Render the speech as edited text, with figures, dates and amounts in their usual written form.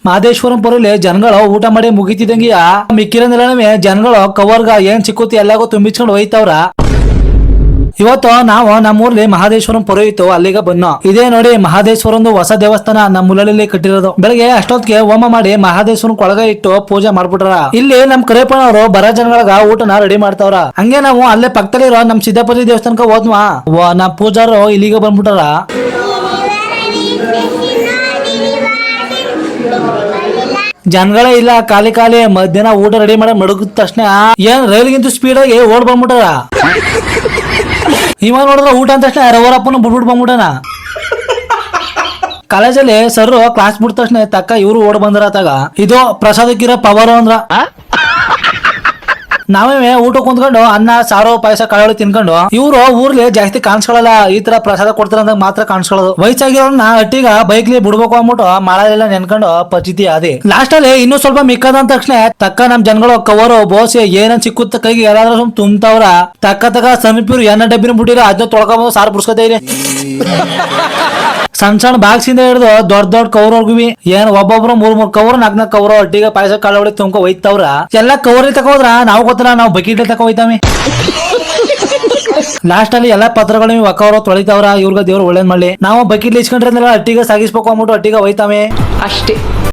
ಮಹದೇಶ್ವರಂ ಪೊರಲ್ಲಿ ಜನಗಳು ಊಟ ಮಾಡಿ ಮುಗಿತಿದಂಗಿಯ ಮಿಕ್ಕಿರನಿಲ್ಲ ಜನಗಳು ಕವರ್ಗ ಏನ್ ಸಿಕ್ಕುತ್ತಿ ಎಲ್ಲಾಗೂ ತುಂಬಿಸ್ಕೊಂಡು ಹೋಯ್ತವ್ರ. ಇವತ್ತು ನಾವು ನಮ್ಮೂರ್ಲಿ ಮಹದೇಶ್ವರಂ ಪುರ ಇತ್ತು, ಅಲ್ಲಿಗೆ ಬನ್ನೋ. ಇದೇ ನೋಡಿ ಮಹದೇಶ್ವರಂದು ಹೊಸ ದೇವಸ್ಥಾನ ನಮ್ಮ ಊರಲ್ಲಿ ಕಟ್ಟಿರೋದು. ಬೆಳಗ್ಗೆ ಅಷ್ಟೊತ್ತಿಗೆ ಹೋಮ ಮಾಡಿ ಮಹದೇಶ್ವರಂ ಕೊಳಗ ಇಟ್ಟು ಪೂಜೆ ಮಾಡ್ಬಿಟ್ರ. ಇಲ್ಲಿ ನಮ್ ಕರೇಪಣ್ಣವರು ಬರ ಜನಗಳಗ ಊಟನ ರೆಡಿ ಮಾಡ್ತಾವ್ರ. ಹಂಗೆ ನಾವು ಅಲ್ಲೇ ಪಕ್ಕದಲ್ಲಿರೋ ನಮ್ ಸಿದ್ದಾಪುರಿ ದೇವಸ್ಥಾನಕ್ಕೆ ಹೋದ್ವಾ, ನಮ್ ಪೂಜಾರು ಇಲ್ಲಿಗೆ ಬಂದ್ಬಿಟ್ಟಾರ. ಜನಗಳೇ ಇಲ್ಲ, ಖಾಲಿ ಖಾಲಿ. ಮಧ್ಯಾಹ್ನ ಊಟ ರೆಡಿ ಮಾಡಿ ಮಡಗಿದ ತಕ್ಷಣ ಏನ್ ರೈಲ್ಗಿಂತ ಸ್ಪೀಡ್ ಆಗಿ ಓಡ್ ಬಂದ್ಬಿಟ್ಟಾರ. ಇವ ನೋಡಿದ್ರ ಊಟ ಅಂತ ತಕ್ಷಣ ರವರಪ್ಪನ ಬಿಟ್ಬಿಟ್ಟು ಬಂದ್ಬಿಟ್ಟನ. ಕಾಲೇಜಲ್ಲಿ ಸರ್ ಕ್ಲಾಸ್ ಬಿಟ್ಟ ತಕ್ಷಣ ತಕ್ಕ ಇವ್ರು ಓಡ್ ಬಂದ್ರ ಆತಾಗ. ಇದು ಪ್ರಸಾದಕ್ಕಿರೋ ಪವರ್ ಅಂದ್ರ. ನಾವೇ ಊಟ ಕುಂತ್ಕೊಂಡು ಅನ್ನ ಸಾರು ಪಾಯಸ ಕಾಳು ತಿನ್ಕೊಂಡು ಇವ್ರು ಊರ್ಲಿ ಜಾಸ್ತಿ ಕಾಣಿಸ್ಕೊಳ್ಳಲ್ಲ. ಈ ತರ ಪ್ರಸಾದ ಕೊಡ್ತಾರ ಅಂದಾಗ ಮಾತ್ರ ಕಾಣಿಸ್ಕೊಳ್ಳೋದು. ವಯಸ್ಸಾಗಿರೋನ್ನ ಹಟ್ಟಿಗ ಬೈಕ್ಲಿ ಬಿಡ್ಬೇಕು ಅಂದ್ಬಿಟ್ಟು ಮಾಡಲೆಲ್ಲ ನೆನ್ಕೊಂಡು ಪಚಿತಿ ಅದೇ. ಲಾಸ್ಟ್ ಅಲ್ಲಿ ಇನ್ನೂ ಸ್ವಲ್ಪ ಮಿಕ್ಕದ ಅಂದ ತಕ್ಷಣ ತಕ್ಕ ನಮ್ ಜನಗಳು ಕವರು ಬೋಸೆ ಏನನ್ ಸಿಕ್ಕುತ್ತ ಕೈಗೆ ಎಲ್ಲಾದ್ರೂ ತುಂಬ್ತಾವ್ರ. ತಕ್ಕ ಸಮೀಪರು ಎಣ್ಣ ಡಬ್ಬಿನ ಬಿಟ್ಟಿರ ಅದನ್ನ ತೊಳ್ಕೊಬೋದು, ಸಾರು ಬಿಡ್ಸ್ಕೊತಾ ಇದೆ. ಸಣ್ಣ ಸಣ್ಣ ಬಾಕ್ಸಿಂದ ಹಿಡಿದು ದೊಡ್ಡ ದೊಡ್ಡ ಕವರ್ವರ್ಗು ಏನ್ ಒಬ್ಬೊಬ್ರು 3 ಕವರ್ 4 ಕವರ್ ಒಟ್ಟಿಗೆ ಪಾಯಸ ಕಾಳು ತುಂಬ್ಕ ಒಯ್ತವ್ರ. ಎಲ್ಲ ಕವರ್ ತಕೋದ್ರ ನಾವು ಗೊತ್ತಿಲ್ಲ, ನಾವು ಬಕೆಟ್ ತಕೋ ಹೋಯ್ತಾವೆ. ಲಾಸ್ಟ್ ಅಲ್ಲಿ ಎಲ್ಲಾ ಪತ್ರಗಳು ಒಕ್ಕವರು ತೊಳಿತಾವ್ರ. ಇವ್ರಿಗೆ ದೇವ್ರು ಒಳ್ಳೇದ್ ಮಾಡ್ಲಿ. ನಾವು ಬಕೆಟ್ ಇಸ್ಕೊಂಡ್ರೆ ಹಟ್ಟಿಗೆ ಸಾಗಿಸ್ಬೇಕು ಅಂದ್ಬಿಟ್ಟು ಹಟ್ಟಿಗೆ ಹೋಯ್ತಾವೆ ಅಷ್ಟೇ.